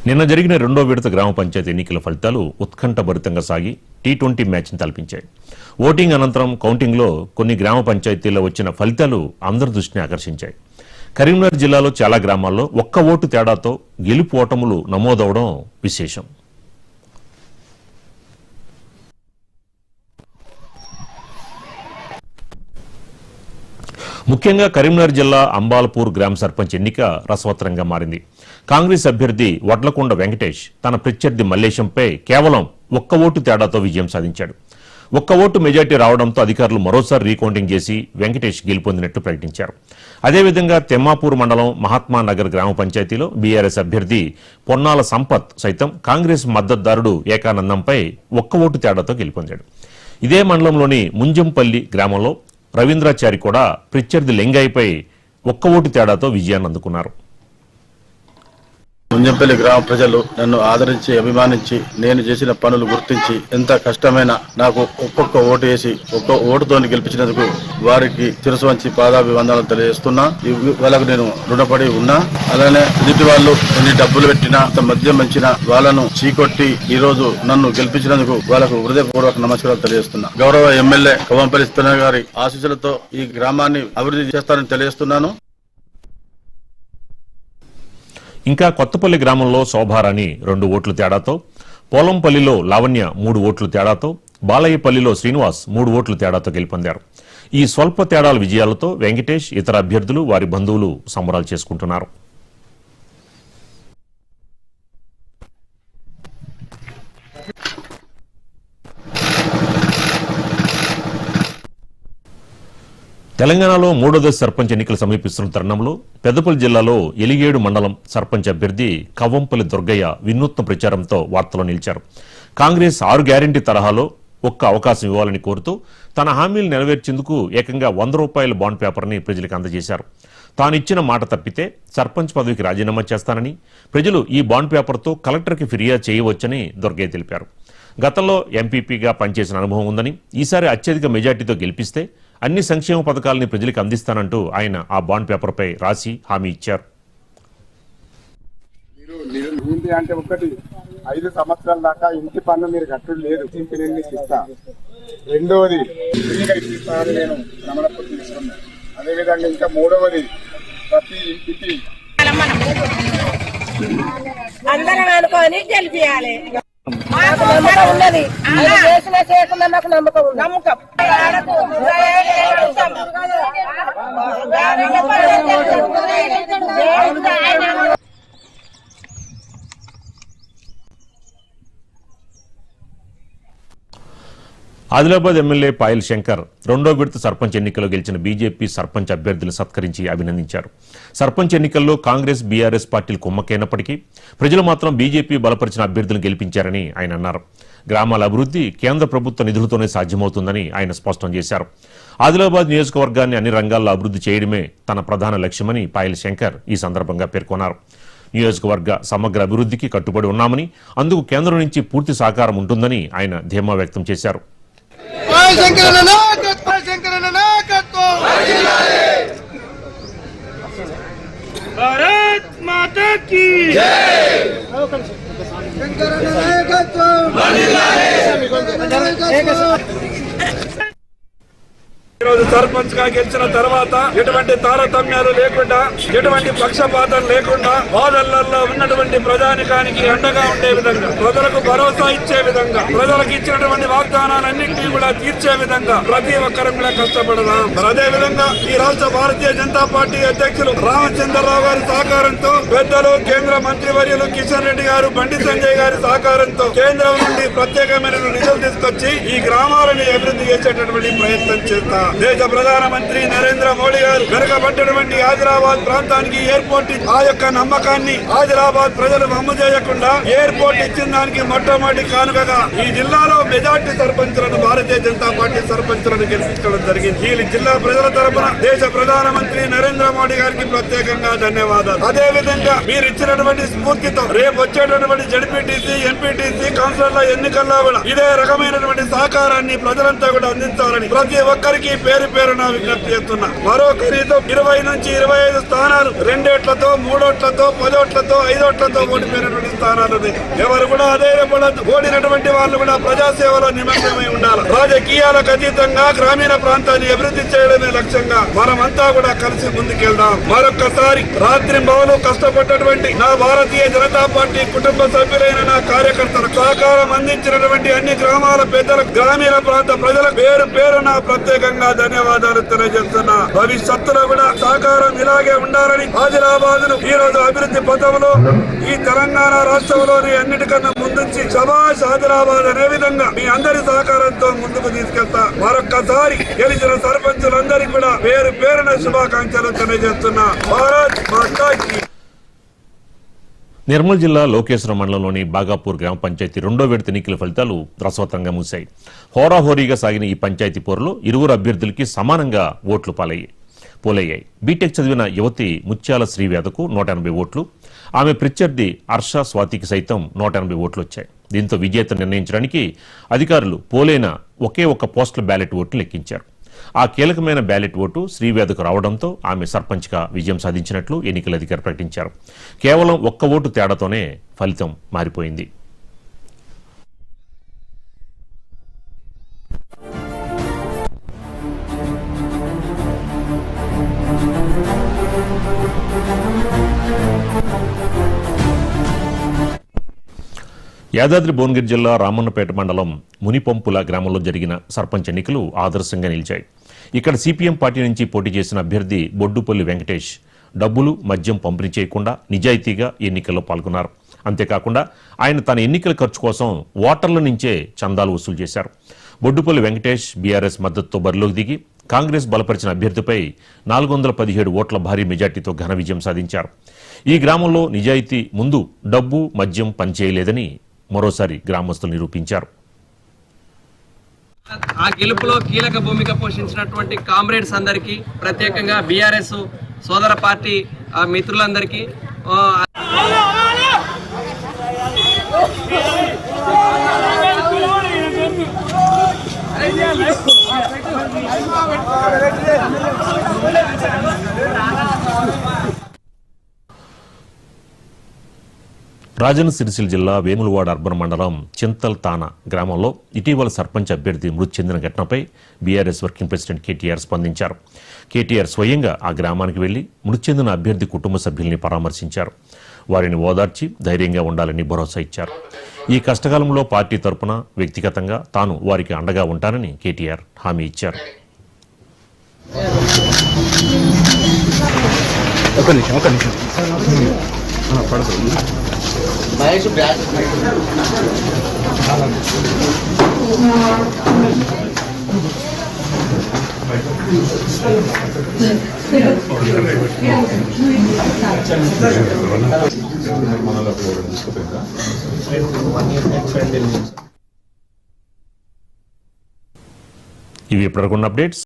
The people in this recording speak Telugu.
నిన్న జరిగిన రెండో విడత గ్రామ పంచాయతీ ఎన్నికల ఫలితాలు ఉత్కంఠభరితంగా సాగి టీ20 మ్యాచ్ని తలపించాయి. ఓటింగ్ అనంతరం కౌంటింగ్లో కొన్ని గ్రామ పంచాయతీల్లో వచ్చిన ఫలితాలు అందరి దృష్టిని ఆకర్షించాయి. కరీంనగర్ జిల్లాలో చాలా గ్రామాల్లో ఒక్క ఓటు తేడాతో గెలుపు ఓటములు నమోదవడం విశేషం. ముఖ్యంగా కరీంనగర్ జిల్లా అంబాలపూర్ గ్రామ సర్పంచ్ ఎన్నిక రసవత్తరంగా మారింది. కాంగ్రెస్ అభ్యర్థి వడ్లకొండ వెంకటేష్ తన ప్రత్యర్థి మల్లేశంపై కేవలం ఒక్క ఓటు తేడాతో విజయం సాధించాడు. ఒక్క ఓటు మెజార్టీ రావడంతో అధికారులు మరోసారి రీకౌంటింగ్ చేసి వెంకటేష్ గెలుపొందినట్లు ప్రకటించారు. అదేవిధంగా తెమ్మాపూర్ మండలం మహాత్మానగర్ గ్రామ పంచాయతీలో బీఆర్ఎస్ అభ్యర్థి పొన్నాల సంపత్ సైతం కాంగ్రెస్ మద్దతుదారుడు ఏకానందంపై ఒక్క ఓటు తేడాతో గెలుపొందాడు. ఇదే మండలంలోని ముంజంపల్లి గ్రామంలో రవీంద్రాచారి కూడా ప్రత్యర్థి లింగయ్యపై ఒక్క ఓటు తేడాతో విజయాన్ని అందుకున్నారు. ముంజంపల్లి గ్రామ ప్రజలు నన్ను ఆదరించి అభిమానించి నేను చేసిన పనులు గుర్తించి ఎంత కష్టమైన నాకు ఒక్కొక్క ఓటు వేసి ఒక్క ఓటుతో గెలిపించినందుకు వారికి శిరస్సు వంచి పాదాభివందనాలు తెలియజేస్తున్నా. వాళ్ళకు నేను రుణపడి ఉన్నా. అలానే ఎదుటి వాళ్ళు ఎన్ని డబ్బులు పెట్టినా మద్యం పెంచినా వాళ్ళను చీకొట్టి ఈ రోజు నన్ను గెలిపించినందుకు వాళ్ళకు హృదయపూర్వక నమస్కారాలు తెలియజేస్తున్నా. గౌరవ ఎమ్మెల్యే కవంపల్లి స్తనయ్య గారి ఆశీస్సులతో ఈ గ్రామాన్ని అభివృద్ధి చేస్తారని తెలియజేస్తున్నాను. ఇంకా కొత్తపల్లి గ్రామంలో శోభారాణి 2 ఓట్ల తేడాతో, పోలంపల్లిలో లావణ్య 3 ఓట్ల తేడాతో, బాలయ్యపల్లిలో శ్రీనివాస్ 3 ఓట్ల తేడాతో గెలుపొందారు. ఈ స్వల్ప తేడాల విజయాలతో వెంకటేష్ ఇతర అభ్యర్థులు వారి బంధువులు సంబరాలు చేసుకుంటున్నారు. తెలంగాణలో 3వ దశ సర్పంచ్ ఎన్నికలు సమీపిస్తున్న తరుణంలో పెద్దపల్లి జిల్లాలో ఎలిగేడు మండలం సర్పంచ్ అభ్యర్థి కవ్వంపల్లి దుర్గయ్య వినూత్న ప్రచారంతో వార్తల్లో నిలిచారు. కాంగ్రెస్ 6 గ్యారెంటీ తరహాలో ఒక్క అవకాశం ఇవ్వాలని కోరుతూ తన హామీలు నెరవేర్చేందుకు ఏకంగా ₹100 బాండ్ పేపర్ని ప్రజలకు అందజేశారు. తానిచ్చిన మాట తప్పితే సర్పంచ్ పదవికి రాజీనామా చేస్తానని, ప్రజలు ఈ బాండ్ పేపర్తో కలెక్టర్కి ఫిర్యాదు చేయవచ్చని దుర్గయ్య తెలిపారు. గతంలో ఎంపీపీగా పనిచేసిన అనుభవం ఉందని, ఈసారి అత్యధిక మెజార్టీతో గెలిపిస్తే అన్ని సంక్షేమ పథకాలని ప్రజలకు అందిస్తానంటూ ఆయన ఆ బాండ్ పేపర్పై రాసి హామీ ఇచ్చారు. అంటే ఒకటి 5 సంవత్సరాల దాకా ఇంటి పన్ను మీరు కట్టుడు లేదు, ఇస్తా. రెండవది ఫ్రీగా ఇప్పిస్తానని నేను నమ్మకం తీసుకున్నాను. అదేవిధంగా ఇంకా 3వది ప్రతి ఇంటికి అందరం అనుకోని గెలిపియాలి. నాకు నమ్మకం ఉన్నది, చేసిన చేయకుండా నాకు నమ్మకం ఉంది. నమ్మకం ఆదిలాబాద్ ఎమ్మెల్యే పాయల్ శంకర్ 2వ విడత సర్పంచ్ ఎన్నికల్లో గెలిచిన బీజేపీ సర్పంచ్ అభ్యర్థులను సత్కరించి అభినందించారు. సర్పంచ్ ఎన్నికల్లో కాంగ్రెస్ బీఆర్ఎస్ పార్టీలు కుమ్మకైనప్పటికీ ప్రజలు మాత్రం బీజేపీ బలపరిచిన అభ్యర్థులను గెలిపించారని ఆయన అన్నారు. గ్రామాల అభివృద్ధి కేంద్ర ప్రభుత్వ నిధులతోనే సాధ్యమవుతుందని ఆయన స్పష్టం చేశారు. ఆదిలాబాద్ నియోజకవర్గాన్ని అన్ని రంగాల్లో అభివృద్ధి చేయడమే తన ప్రధాన లక్ష్యమని పాయల్ శంకర్ ఈ సందర్భంగా పేర్కొన్నారు. నియోజకవర్గ సమగ్ర అభివృద్ధికి కట్టుబడి ఉన్నామని, అందుకు కేంద్రం నుంచి పూర్తి సహకారం ఉంటుందని ఆయన ధీమా వ్యక్తం చేశారు. भारत माता की ఈరోజు సర్పంచ్ గా గెలిచిన తర్వాత ఎటువంటి తారతమ్యాలు లేకుండా, ఎటువంటి పక్షపాతం లేకుండా వాదళ్లలో ఉన్నటువంటి ప్రజానికానికి అండగా ఉండే విధంగా, ప్రజలకు భరోసా ఇచ్చే విధంగా, ప్రజలకు ఇచ్చినటువంటి వాగ్దానాలన్నింటినీ కూడా తీర్చే విధంగా ప్రతి ఒక్కరం కూడా కష్టపడదాం. అదే విధంగా ఈ రాష్ట్ర భారతీయ జనతా పార్టీ అధ్యక్షులు రామచంద్రరావు గారి సహకారంతో, పెద్దలు కేంద్ర మంత్రివర్యులు కిషన్ రెడ్డి గారు, బండి సంజయ్ గారి సహకారంతో కేంద్రం నుండి ప్రత్యేకమైన నిధులు తీసుకొచ్చి ఈ గ్రామాలను అభివృద్ధి చేసేటటువంటి ప్రయత్నం చేస్తాం. దేశ ప్రధానమంత్రి నరేంద్ర మోడీ గారు వెనుకబడ్డటువంటి ఆదిలాబాద్ ప్రాంతానికి ఎయిర్పోర్ట్ ఆ యొక్క నమ్మకాన్ని ఆదిలాబాద్ ప్రజలు వమ్ము చేయకుండా ఎయిర్పోర్ట్ ఇచ్చిన దానికి మొట్టమొదటి కానుకగా ఈ జిల్లాలో మెజార్టీ సర్పంచులను భారతీయ జనతా పార్టీ సర్పంచులను గెలిపించడం జరిగింది. ఈ జిల్లా ప్రజల తరపున దేశ ప్రధానమంత్రి నరేంద్ర మోడీ గారికి ప్రత్యేకంగా ధన్యవాదాలు. అదే విధంగా మీరు ఇచ్చినటువంటి స్ఫూర్తితో రేపు వచ్చేటటువంటి జడ్పీటీసీ, ఎంపీటీసీ, కౌన్సిలర్ల ఎన్నికల్లో కూడా ఇదే రకమైనటువంటి సహకారాన్ని ప్రజలంతా కూడా అందించాలని, ప్రతి ఒక్కరికి పేరు పేరున విజ్ఞప్తి చేస్తున్నా. మరో కనీసం 20 నుంచి 25 స్థానాలు 2 ఓట్లతో 3 ఓట్లతో 10 ఓట్లతో 5 ఓట్లతో ఓడిపోయినటువంటి స్థానాలు ఉన్నాయి. ఎవరు కూడా అధైర్యపడద్దు. ఓడినటువంటి వాళ్ళు కూడా ప్రజాసేవలో నిమగ్నమై ఉండాలి. రాజకీయాలకు అతీతంగా గ్రామీణ ప్రాంతాన్ని అభివృద్ధి చేయడమే లక్ష్యంగా మనమంతా కూడా కలిసి ముందుకెళ్దాం. మరొక్కసారి రాత్రింబవలు కష్టపడ్డటువంటి నా భారతీయ జనతా పార్టీ కుటుంబ సభ్యులైన నా కార్యకర్తలకు సహకారం అందించినటువంటి అన్ని గ్రామాల పెద్దలకు, గ్రామీణ ప్రాంత ప్రజలకు పేరు పేరున ప్రత్యేకంగా ధన్యవాదాలు తెలియజేస్తున్నా. భవిష్యత్తులో కూడా సహకారం ఇలాగే ఉండాలని ఆదిలాబాద్ ను ఈ రోజు అభివృద్ధి పథంలో ఈ తెలంగాణ రాష్ట్రంలోని అన్నిటికన్నా ముందుంచి శభాష్ ఆదిలాబాద్ అనే విధంగా మీ అందరి సహకారంతో ముందుకు తీసుకెళ్తా. మరొక్కసారి గెలిచిన సర్పంచులందరికీ కూడా పేరు పేరున శుభాకాంక్షలు తెలియజేస్తున్నా. భారత్ మాతాకి. నిర్మల్ జిల్లా లోకేశ్వరం మండలంలోని బాగాపూర్ గ్రామ పంచాయతీ 2వ విడత ఎన్నికల ఫలితాలు రసవత్తంగా ముగిశాయి. హోరాహోరీగా సాగిన ఈ పంచాయతీ పోరులో ఇరువురు అభ్యర్థులకి సమానంగా ఓట్లు పోలయ్యాయి. బీటెక్ చదివిన యువతి ముత్యాల శ్రీవేదకు 180 ఓట్లు, ఆమె ప్రత్యర్థి హర్ష స్వాతికి సైతం 180 ఓట్లు వచ్చాయి. దీంతో విజేత నిర్ణయించడానికి అధికారులు పోలైన ఒకే ఒక్క పోస్టల్ బ్యాలెట్ ఓటును లెక్కించారు. ఆ కీలకమైన బ్యాలెట్ ఓటు శ్రీవేదకు రావడంతో ఆమె సర్పంచ్గా విజయం సాధించినట్లు ఎన్నికల అధికారి ప్రకటించారు. కేవలం ఒక్క ఓటు తేడాతోనే ఫలితం మారిపోయింది. యాదాద్రి భువనగిరి జిల్లా రామన్నపేట మండలం మునిపంపుల గ్రామంలో జరిగిన సర్పంచ్ ఎన్నికలు ఆదర్శంగా నిలిచాయి. ఇక్కడ సిపిఎం పార్టీ నుంచి పోటీ చేసిన అభ్యర్థి బొడ్డుపల్లి వెంకటేష్ డబ్బులు, మద్యం పంపిణీ చేయకుండా నిజాయితీగా ఎన్నికల్లో పాల్గొన్నారు. అంతేకాకుండా ఆయన తన ఎన్నికల ఖర్చు కోసం ఓటర్ల నుంచే చందాలు వసూలు చేశారు. బొడ్డుపల్లి వెంకటేష్ బీఆర్ఎస్ మద్దతుతో బరిలోకి దిగి కాంగ్రెస్ బలపరిచిన అభ్యర్థిపై 417 ఓట్ల భారీ మెజార్టీతో ఘన విజయం సాధించారు. ఈ గ్రామంలో నిజాయితీ ముందు డబ్బు, మద్యం పనిచేయలేదని మరోసారి గ్రామస్తులు నిరూపించారు. ఆ గెలుపులో కీలక భూమిక పోషించినటువంటి కామ్రేడ్స్ అందరికీ, ప్రత్యేకంగా బీఆర్ఎస్ సోదర పార్టీ మిత్రులందరికీ రాజన్న సిరిసిల్ల జిల్లా వేములవాడ అర్బన్ మండలం చింతల్తాన గ్రామంలో ఇటీవల సర్పంచ్ అభ్యర్థి మృతి చెందిన ఘటనపై బీఆర్ఎస్ వర్కింగ్ ప్రెసిడెంట్ కేటీఆర్ స్పందించారు. కేటీఆర్ స్వయంగా ఆ గ్రామానికి వెళ్లి మృతి చెందిన అభ్యర్థి కుటుంబ సభ్యుల్ని పరామర్శించారు. వారిని ఓదార్చి ధైర్యంగా ఉండాలని భరోసా ఇచ్చారు. ఈ కష్టకాలంలో పార్టీ తరపున వ్యక్తిగతంగా తాను వారికి అండగా ఉంటానని కేటీఆర్ హామీ ఇచ్చారు. ఇవి ఇప్పటివరకు ఉన్న అప్డేట్స్.